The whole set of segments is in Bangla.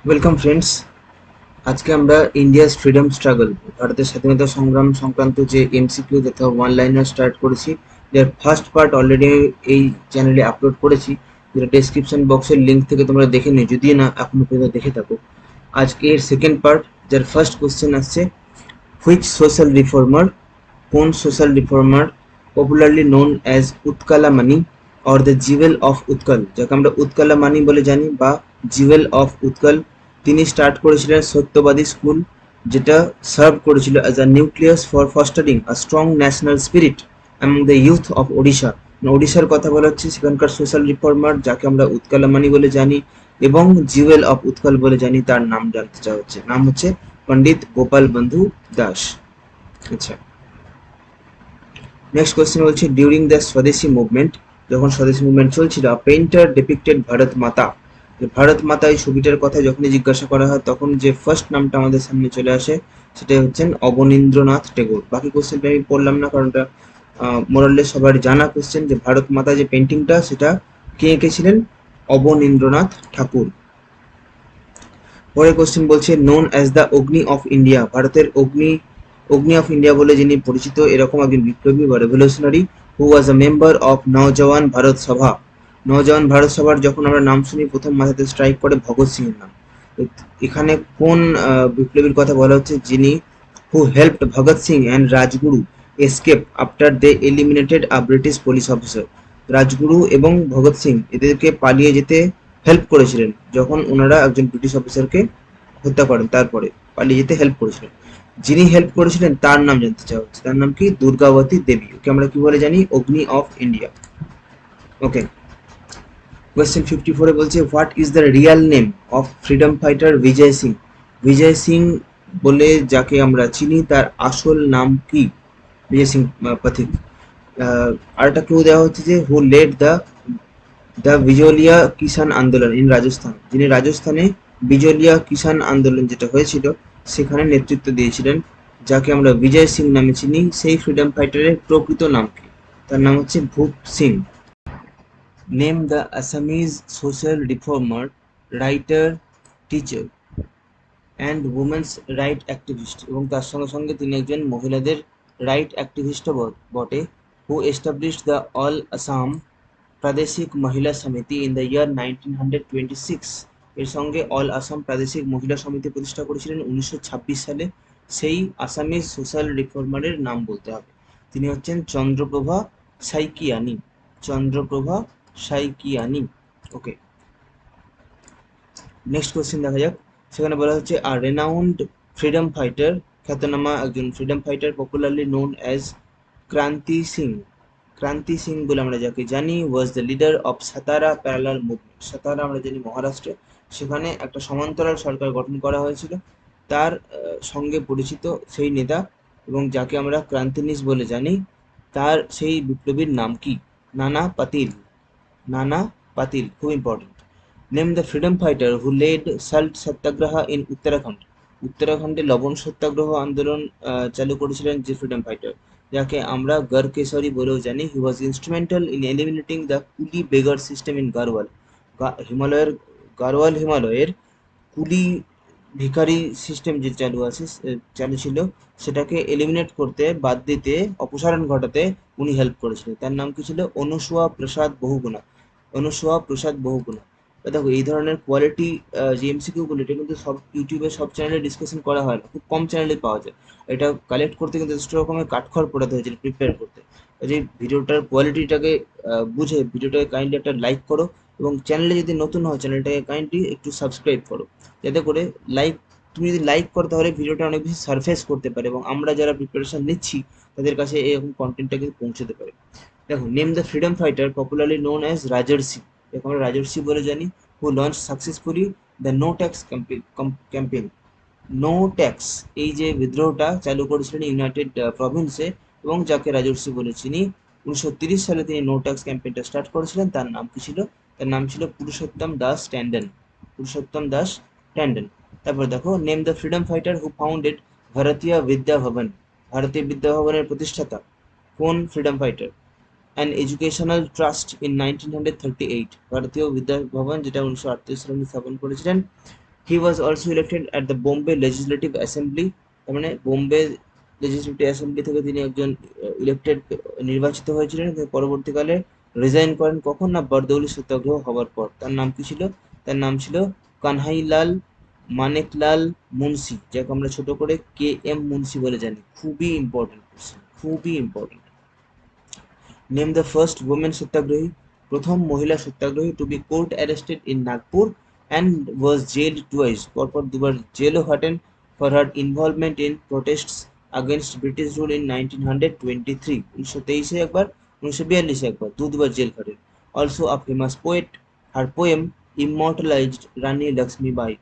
Welcome friends. আজকে আমরা ইন্ডিয়াস ফ্রিডম স্ট্রাগল, ভারতের স্বাধীনতা সংগ্রাম সংক্রান্ত যে এমসিকিউ তথা ওয়ান লাইনার স্টার্ট করেছি, যার ফার্স্ট পার্ট অলরেডি এই চ্যানেলে আপলোড করেছি, যেটা ডেসক্রিপশন বক্সের লিঙ্ক থেকে তোমরা দেখে নিও যদি না এখনো পর্যন্ত দেখে থাকো। আজকে এর সেকেন্ড পার্ট, যার ফার্স্ট কোশ্চেন আসছে, হুইচ সোশ্যাল রিফর্মার, কোন social reformer popularly known as Utkala Mani or the jewel of Utkal, যাকে আমরা উৎকালা মানি বলে জানি বা জিভেল অফ উৎকল, তিনি স্টার্ট করেছিলেন সত্যবাদী স্কুল, যেটা সার্ভ করেছিল as a nucleus for fostering a strong national spirit among the youth of Odisha. ওড়িশার কথা বলা হচ্ছে, সেখানকার সোশ্যাল রিফর্মার যাকে আমরা উৎকালা মানি বলে জানি এবং জিভেল অফ উৎকল বলে জানি, তার নাম জানতে চাওয়া হচ্ছে। নাম হচ্ছে পণ্ডিত গোপাল বন্ধু দাস। আচ্ছা, নেক্সট কোয়েশ্চেন বলছে, ডিউরিং দ্য স্বদেশী মুভমেন্ট, যখন স্বদেশী মুভমেন্ট চলছিল, পেইন্টার ডিপিক্টেড ভারত মাতা, ভারত মাতা এই ছবিটার কথা যখনই জিজ্ঞাসা করা হয় তখন যে ফার্স্ট নামটা আমাদের সামনে চলে আসে সেটা হচ্ছেন অবনীন্দ্রনাথ টেগোর। বাকি কোশ্চেনটা আমি পড়লাম না, কারণ এটা মোরাললেস সবার জানা কোশ্চেন, যে ভারত মাতা যে পেন্টিংটা সেটা কে এঁকেছিলেন? অবনীন্দ্রনাথ ঠাকুর। পরের কোশ্চেন বলছে, known as the Agni of India, ভারতের অগ্নি অফ ইন্ডিয়া বলে যিনি পরিচিত, এরকম একজন বিপ্লবী বা revolutionary who was a member of Naujawan Bharat Sabha. Naujawan Bharat সভার যখন আমরা নাম শুনি প্রথম মাথাতে স্ট্রাইক করে ভগৎ সিং এর নাম। এখানে কোন বিপ্লবীর কথা বলা হচ্ছে, যিনি who helped Bhagat Singh and Rajguru escape after they eliminated a British police officer. Rajguru এবং ভগৎ সিং এদেরকে পালিয়ে যেতে হেল্প করেছিলেন যখন ওনারা একজন ব্রিটিশ অফিসারকে হত্যা করেন, তারপরে পালিয়ে যেতে হেল্প করেছিলেন। যিনি হেল্প করেছিলেন তার নাম জানতে চাওয়া হচ্ছে, তার নাম কি? দুর্গাবতী দেবী, ওকে আমরা কি বলে জানি? Agni of India. Okay, question 54 এ বলছে, what is the real name of freedom fighter Vijay Singh? Vijay Singh বলে যাকে আমরা চিনি তার আসল নাম কি? বিজয় সিং পথিক। আর একটা ক্লু দেওয়া হচ্ছে যে, হু লেড দ্য বিজলিয়া কিষাণ আন্দোলন ইন রাজস্থান, যিনি রাজস্থানে বিজলিয়া কিষাণ আন্দোলন যেটা হয়েছিল সেখানে নেতৃত্ব দিয়েছিলেন, যাকে আমরা বিজয় সিং নামে চিনি, সেই ফ্রিডম ফাইটারের প্রকৃত নাম কি? তার নাম হচ্ছে Bhup Singh. Name the Assamese social reformer, writer, teacher and women's right activist, এবং তার সঙ্গে সঙ্গে তিনি একজন মহিলাদের রাইট অ্যাক্টিভিস্টও বটে, হু এস্টাবলিশড দ্য অল আসাম প্রাদেশিক মহিলা সমিতি ইন দ্য ইয়ার 1926। এর সঙ্গে অল আসাম প্রাদেশিক মহিলা সমিতি প্রতিষ্ঠা করেছিলেন 1926 সালে। সেই আসামিজ সোশ্যাল রিফর্মারের নাম বলতে হবে, তিনি হচ্ছেন চন্দ্রপ্রভা সাইকিয়ানি। চন্দ্রপ্রভা সাইকিয়ানি। ওকে, নেক্সট কোয়েশ্চেন দেখা যাক। সেখানে বলা হচ্ছে, আর রেনাউন্ড ফ্রিডম ফাইটার, খ্যাতনামা একজন freedom fighter popularly known as Kranti Singh, Kranti Singh বলে আমরা যাকে জানি, was the leader of Satara parallel movement. Satara আমরা জানি মহারাষ্ট্রে, সেখানে একটা সমান্তরাল সরকার গঠন করা হয়েছিল, তার সঙ্গে পরিচিত সেই নেতা এবং যাকে আমরা ক্রান্তিনিস বলে জানি, তার সেই বিপ্লবীর নাম কি? নানা পাতিল। নানা পাতিল, খুব important. Name the freedom fighter who led salt satyagraha in Uttarakhand, উত্তরাখণ্ডে লবণ সত্যাগ্রহ আন্দোলন চালু করেছিলেন যে ফ্রিডম ফাইটার, যাকে আমরা গড়কেশরী বলেও জানি। He was instrumental in eliminating the coolie begar system in Garewal. হিমালয়ের হিমালয়ের কুলি ভিখারি সিস্টেম যে চালু ছিল, সেটাকে এলিমিনেট করতে, বাদ দিতে, অপসারণ ঘটাতে উনি হেল্প করেছিলেন। তার নাম কি ছিল? অনুসুয়া প্রসাদ বহুগুণা। অনুসুয়া প্রসাদ বহুগুণা। দেখো, এই ধরনের কোয়ালিটি যে এমসিকিউ গুলো, এটা কিন্তু সব ইউটিউবে সব চ্যানেলে ডিসকাশন করা হয় না, খুব কম চ্যানেলে পাওয়া যায়। এটা কালেক্ট করতে কিন্তু যথেষ্ট রকমের কাঠখড় পোড়াতে হয়েছিল প্রিপেয়ার করতে। যে ভিডিওটার কোয়ালিটিটাকে বুঝে ভিডিওটাকে কাইন্ডলি একটা লাইক করো, এবং চ্যানেলে যদি নতুন হয় চ্যানেলটাকে কাইন্ডলি একটু সাবস্ক্রাইব করো, যাতে করে তুমি যদি লাইক করো তাহলে ভিডিওটা অনেক বেশি সারফেস করতে পারে এবং আমরা যারা প্রিপারেশন নিচ্ছি তাদের কাছে এরকম কন্টেন্টটা কিন্তু পৌঁছতে পারে। দেখো, name the freedom fighter popularly known as Rajarshi, যাকে আমরা রাজর্ষি বলে জানি, who launch successfully the no tax campaign. No tax এই যে বিদ্রোহটা চালু করেছিলেন ইউনাইটেড প্রভিন্সে, এবং যাকে রাজর্ষি বলে চিনি, 1930 সালে তিনি নো ট্যাক্স ক্যাম্পেইনটা স্টার্ট করেছিলেন। তার নাম কি ছিল? তার নাম ছিল পুরুষোত্তম দাস ট্যান্ডন। পুরুষোত্তম দাস ট্যান্ডন। তারপর দেখো, name the freedom fighter who founded Bharatiya Vidya Bhavan, Bharatiya Vidya ভবনের প্রতিষ্ঠাতা কোন freedom fighter? An educational trust in 1938, Bharatiya Vidya Bhavan যেটা 1938 সালে স্থাপন করেছিলেন, he was also elected at the Bombay legislative assembly, তার মানে বোম্বে লেজিসলেটিভ অ্যাসেম্বলি থেকে তিনি একজন ইলেক্টেড নির্বাচিত হয়েছিলেন। কিন্তু পরবর্তীকালে রিজাইন করেন কখন না বারদৌলি সত্যাগ্রহ হওয়ার পর। তার নাম কি ছিল? তার নাম ছিল কানহাইলাল মানেকলাল মুন্সি, যাকে আমরা ছোট করে কে এম মুন্সি বলে জানি। খুবই ইম্পর্টেন্ট কোশ্চেন, খুবই important. Name the first women satyagrahi, প্রথম মহিলা satyagrahi to be court arrested in Nagpur and was jailed twice, পরপর দুবার জেলও হাঁটেন for her involvement in protests against British rule in 1923, 1923 একবার, 1942 একবার, দুবার জেল খাটেন। Also a famous poet, her poem immortalised Rani Lakshmibai,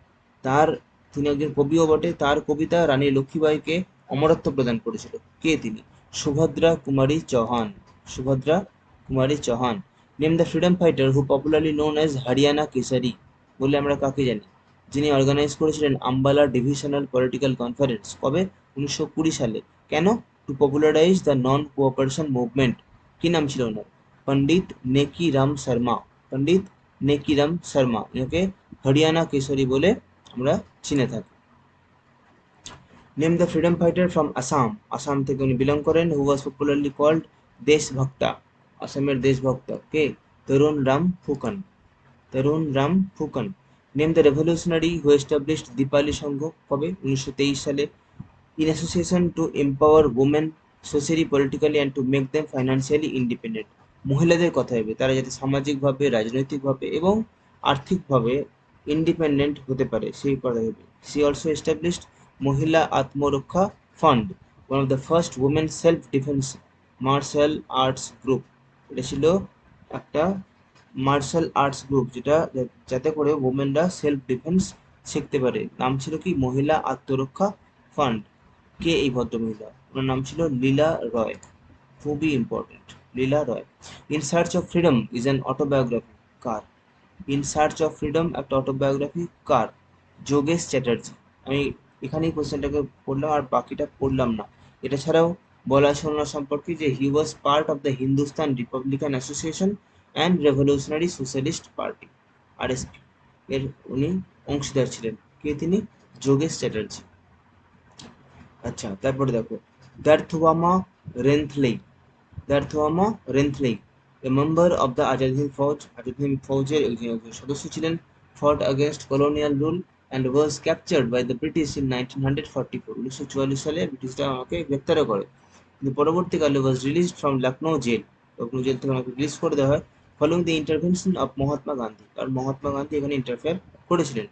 তার, তিনি একজন কবিও বটে, তার কবিতা রানী লক্ষ্মীবাইকে অমরত্ব প্রদান করেছিল। কে তিনি? Subhadra Kumari Chauhan, Subhadra Kumari Chauhan. Name the freedom fighter who popularly known as Haryana Kesari, বলে আমরা কাকে জানি? যিনি অর্গানাইজ করেছিলেন আম্বালা ডিভিশনাল পলিটিক্যাল কনফারেন্স, কবে? 1920 সালে। কেন? To popularise the non cooperation movement. কি নাম ছিল ওনার? পণ্ডিত নেকি রাম শর্মা, পণ্ডিত নেকি রাম শর্মা, এনাকে হরিয়ানা কেশরী বলে আমরা চিনে থাকি। Name the freedom fighter from Assam, Assam থেকে উনি বিলং করেন, হু ওয়াজ পপুলারলি কল্ড দেশভক্তা, আসামের দেশভক্ত কে? Tarun Ram Phukan, Tarun Ram Phukan. Name the revolutionary who established Dipali Sangha, কবে? 1923 সালে। In association to empower women socially, politically and to make them financially independent, মহিলাদের কথা ভেবে তারা যাতে সামাজিকভাবে, রাজনৈতিকভাবে এবং আর্থিকভাবে ইন্ডিপেন্ডেন্ট হতে পারে সেই কথা ভেবে। C also established Mahila Atmaraksha fund, one of the first women self defence martial arts group, এটা ছিল একটা মার্শাল আর্টস গ্রুপ যেটা যাতে করে ওমেনরা সেলফ ডিফেন্স শিখতে পারে। নাম ছিল কি? মহিলা আত্মরক্ষা ফান্ড। কে এই ভদ্রমহিলা? ওনার নাম ছিল লীলা রয়, খুবই important, Leela Roy. In search of freedom is an autobiography, car? In search of freedom একটা অটোবায়োগ্রাফি, কার? যোগেশ চ্যাটার্জি। আমি এখানেই কোশ্চেনটাকে পড়লাম আর বাকিটা পড়লাম না। এটা ছাড়াও বলা আছে ওনার সম্পর্কে যে he was part of the Hindustan Republican Association and Revolutionary Socialist Party, RSP এর উনি অংশীদার ছিলেন। কে তিনি? যোগেশ চ্যাটার্জি। আচ্ছা, তারপরে দেখো Darthawma Renthlei, Darthawma Renthlei a member of the Azad Hind Fauj, Azad Hind ফৌজের একজন সদস্য ছিলেন। Fought against colonial rule and was captured by the British in 1944, 1944 সালে ব্রিটিশরা আমাকে গ্রেপ্তারও করে। কিন্তু পরবর্তীকালে was release from Lucknow jail, Lucknow jail থেকে আমাকে রিলিজ করে দেওয়া হয় following the intervention of Mahatma Gandhi, কারণ মহাত্মা গান্ধী এখানে ইন্টারফেয়ার করেছিলেন।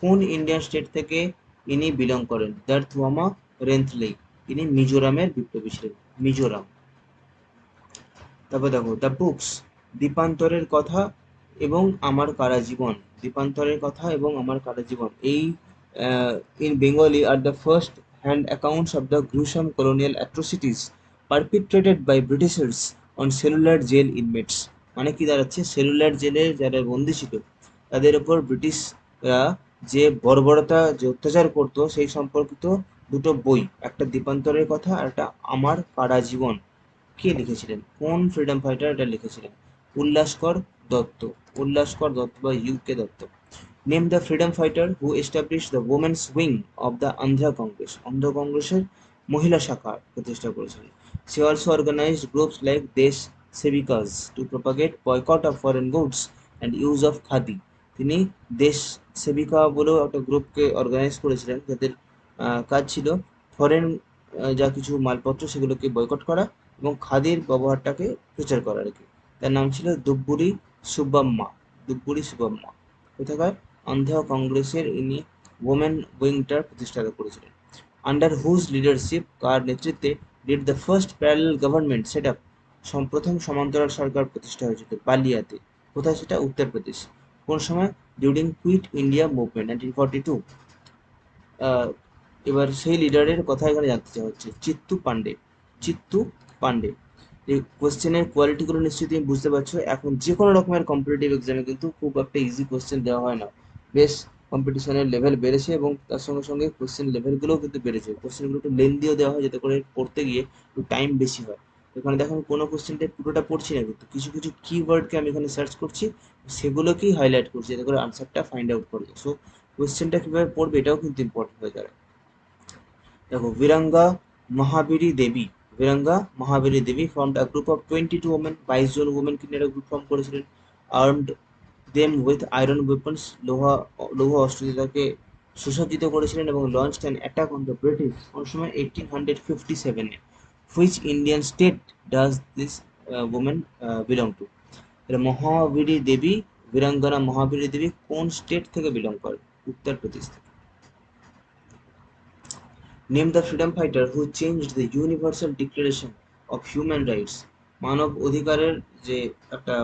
কোন ইন্ডিয়ান স্টেট থেকে ইনি বিলং করেন? দার্থওয়ামা রেন্থলেই, তিনি মিজোরামের বিপ্লবী ছিলেন, মিজোরাম। তারপর দেখো দ্য বুকস, দ্বীপান্তরের কথা এবং আমার কারা জীবন, দ্বীপান্তরের কথা এবং আমার কারা জীবন, এই in Bengali are the first hand accounts of the gruesome colonial atrocities perpetrated by Britishers on Cellular Jail inmates, মানে কি দাঁড়াচ্ছে? সেলুলার জেলে যারা বন্দী ছিল তাদের উপর ব্রিটিশরা যে বর্বরতা, যে অত্যাচার করতো সেই সম্পর্কিত দুটো বই, একটা দ্বীপান্তরের কথা আর একটা আমার কারা জীবন। কে লিখেছিলেন? কোন ফ্রিডম ফাইটার এটা লিখেছিলেন? উল্লাসকর দত্ত, উল্লাসকর দত্ত বা UK Dutta. Name the freedom fighter who establish the women's wing of the Andhra Congress, Andhra কংগ্রেসের মহিলা শাখা প্রতিষ্ঠা করেছিলেন। She also organised groups like Desh Sevikas to propagate boycott of foreign goods and use of khadi, তিনি দেশ সেবিকা বলেও একটা গ্রুপকে অর্গানাইজ করেছিলেন যাদের কাজ ছিল ফরেন যা কিছু মালপত্র সেগুলোকে বয়কট করা এবং খাদির ব্যবহারটাকে প্রচার করা আর কি। তার নাম ছিল দুব্বুরি সুব্বাম্মা, দুব্বুরি সুব্বাম্মা। কোথাকার? অন্ধ্র কংগ্রেসের ইনি ওমেন উইংটার প্রতিষ্ঠা করেছিলেন। আন্ডার হুজ লিডারশিপ, কার নেতৃত্বে, did the first parallel government set up, প্রথম সমান্তরাল সরকার প্রতিষ্ঠা হয়েছিল বালিয়াতে। কোথায় সেটা? উত্তরপ্রদেশ। কোন সময়? During quit India movement 1942। এবার সেই লিডারের কথা এখানে জানতে চাওয়া হচ্ছে, চিত্তু পান্ডে, চিত্তু পান্ডে। এই কোশ্চেনের কোয়ালিটিগুলো নিশ্চয়ই তুমি বুঝতে পারছো। এখন যে কোনো রকমের কম্পিটিটিভ এক্সামে কিন্তু খুব একটা ইজি কোশ্চেন দেওয়া হয় না, বেশ কম্পিটিশনের লেভেল বেড়েছে এবং তার সঙ্গে সঙ্গে কোশ্চেন লেভেলগুলোও কিন্তু বেড়েছে। কোশ্চেনগুলো একটু লেন্দিও দেওয়া হয় যাতে করে পড়তে গিয়ে একটু টাইম বেশি হয়। এখানে দেখো আমি কোনো কোশ্চেনটা পুরোটা পড়ছি না, কিন্তু কিছু কিছু কিওয়ার্ডকে আমি এখানে সার্চ করছি, সেগুলোকেই হাইলাইট করছি যাতে করে আনসারটা ফাইন্ড আউট করে। সো কোশ্চেনটা কিভাবে পড়বে এটাও কিন্তু ইম্পর্টেন্ট হয়ে দাঁড়ায়। দেখো, Virangana Mahabiri Devi, Virangana Mahabiri Devi formed a group of 22 women, 22 জন women-কে নিয়ে একটা গ্রুপ ফর্ম করেছিলেন। Armed them with iron weapons, লৌহ অস্ত্র দিয়ে তাকে সুসজ্জিত করেছিলেন এবং launched an attack on the British কোন সময় 1857-এ। Which Indian state does this woman belong to? Mahabiri Devi, Virangana Mahabiri Devi কোন স্টেট থেকে বিলং করে? উত্তরপ্রদেশ থেকে। Name the freedom fighter who changed the Universal Declaration of Human Rights. মানব অধিকারের যে একটা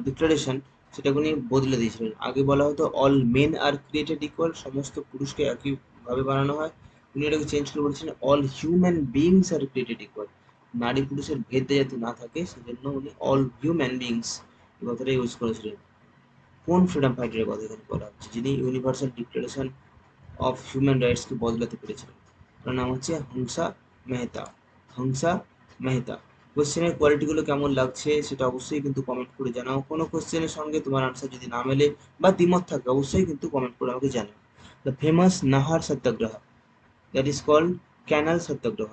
ডিক্লারেশন, সেটাকে উনি বদলে দিয়েছিলেন। আগে বলা হতো অল মেন আর ক্রিয়েটেড ইকুয়াল, সমস্ত পুরুষকে একইভাবে বানানো হয়। উনি এটাকে চেঞ্জ করে বলেছিলেন all human beings are created equal, নারী পুরুষের ভেদ যাতে না থাকে সেজন্য উনি অল হিউম্যান বিংস এই কথাটা ইউজ করেছিলেন। কোন ফ্রিডম ফাইটারের কথা এখানে বলা হচ্ছে যিনি ইউনিভার্সাল ডিক্লারেশন অফ হিউম্যান রাইটসকে বদলাতে পেরেছিলেন? তার নাম হচ্ছে হংসা মেহতা। হংসা মেহতা। কোশ্চেনের কোয়ালিটিগুলো কেমন লাগছে সেটা অবশ্যই কিন্তু কমেন্ট করে জানাও। কোনো কোশ্চেনের সঙ্গে তোমার আনসার যদি না মেলে বা দ্বিমত থাকে অবশ্যই কিন্তু কমেন্ট করে আমাকে জানাও। The famous Nahar Satyagraha, that is called canal satyagraha,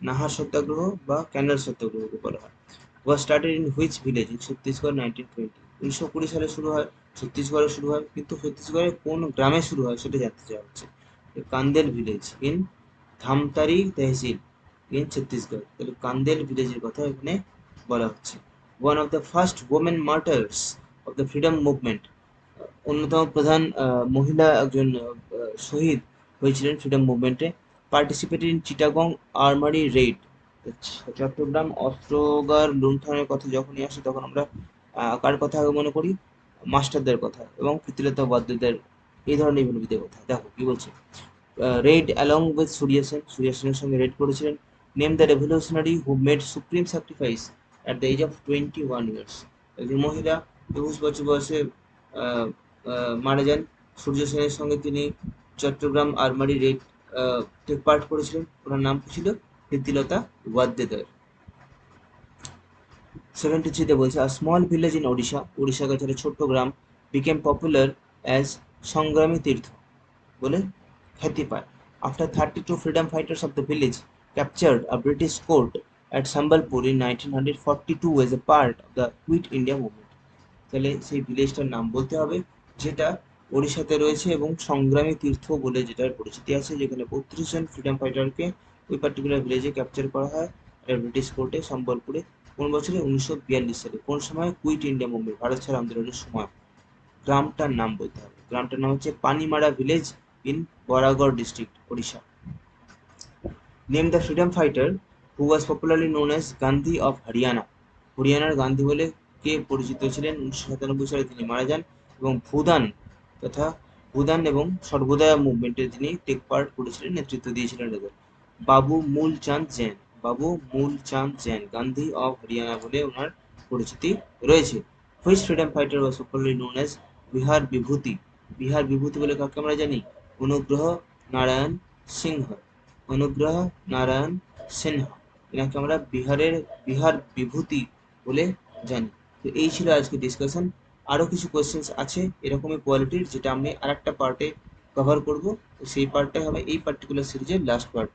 Nahar satyagraha বা ক্যানাল সত্যাগ্রহকে বলা হয়। Was started in which village in Chhattisgarh 1920? 1920 সালে শুরু হয়, ছত্তিশগড়ে শুরু হয়, কিন্তু ছত্তিশগড়ের কোন গ্রামে শুরু হয় সেটা জানতে চাওয়া হচ্ছে। Kandel village in Dhamtari tehsil in Chhattisgarh, তাহলে কান্দেল ভিলেজের কথা এখানে বলা হচ্ছে। One of the first women martyrs of the freedom movement, অন্যতম প্রধান মহিলা একজন শহীদ হয়েছিলেন ফ্রিডম মুভমেন্টে। Participated in Chittagong armoury raid, Chattogram অস্ত্রগার লুণ্ঠনের কথা যখনই আসে তখন আমরা কার কথা আগে মনে করি? মাস্টারদের কথা এবং প্রীতিলতাবাদ্যদের, এই ধরনের বিপ্লবীদের কথা। দেখো কি বলছে, raid along with Surya Sen, Surya সেনের সঙ্গে রেড করেছিলেন। Name the revolutionary who made supreme sacrifice at the age of 21 years, একজন মহিলা 21 বছর বয়সে মারা যান। সূর্য সেনের সঙ্গে তিনি চট্টগ্রাম আর্মারি রেড টেক পার্ট করেছিলেন। ওনার নাম কি ছিল? প্রীতিলতা ওয়াদ্দেদার। 73-তে বলছে a small village in Odisha, ওড়িশার কাছে একটা ছোট্ট গ্রাম, বিকেম পপুলার অ্যাজ সংগ্রামী তীর্থ বলে খ্যাতি পায়। After 32 freedom fighters of the village captured a British court at Sambalpur in 1942 as a part of the quit India movement. তাহলে সেই ভিলেজটার নাম বলতে হবে যেটা ওড়িশাতে রয়েছে এবং সংগ্রামী তীর্থ বলে যেটার পরিচিতি আছে, যেখানে 32 জন ফ্রিডম ফাইটারকে ওই পার্টিকুলার ভিলেজে ক্যাপচার করা হয় ব্রিটিশ কোর্টে সম্বলপুরে। কোন বছরে? 1942 সালে। কোন সময়? কুইট ইন্ডিয়া মুভমেন্ট, ভারত ছাড় আন্দোলনের সময়। গ্রামটার নাম বলতে হবে, গ্রামটার নাম হচ্ছে Panimara village in Bargarh district, Odisha. Name the freedom fighter who was popularly known as Gandhi of Haryana, হরিয়ানার গান্ধী বলে কে পরিচিত ছিলেন? 1997 সালে তিনি মারা যান এবং ভুদান তথা ভুদান এবং সর্বদয়া মুভমেন্টে তিনি টেক পার্ট করেছিলেন, নেতৃত্ব দিয়েছিলেন এদের। বাবু মূলচাঁদ জৈন, বাবু মূলচাঁদ জৈন গান্ধী অফ হরিয়ানা বলে ওনার পরিচিতি রয়েছে। Which freedom fighter was popularly known as Bihar Bibhuti, Bihar Bibhuti বলে কাকে আমরা জানি? অনুগ্রহ নারায়ণ সিংহ, অনুগ্রহ নারায়ণ সিনহা, এনাকে আমরা বিহার বিভূতি বলে জানি। তো এই ছিল আজকে ডিসকাশন। আরও কিছু কোয়েশ্চেন্স আছে এরকমই কোয়ালিটির, যেটা আমি আরেকটা পার্টে কভার করব। তো সেই পার্টটাই হবে এই পার্টিকুলার সিরিজের লাস্ট পার্ট।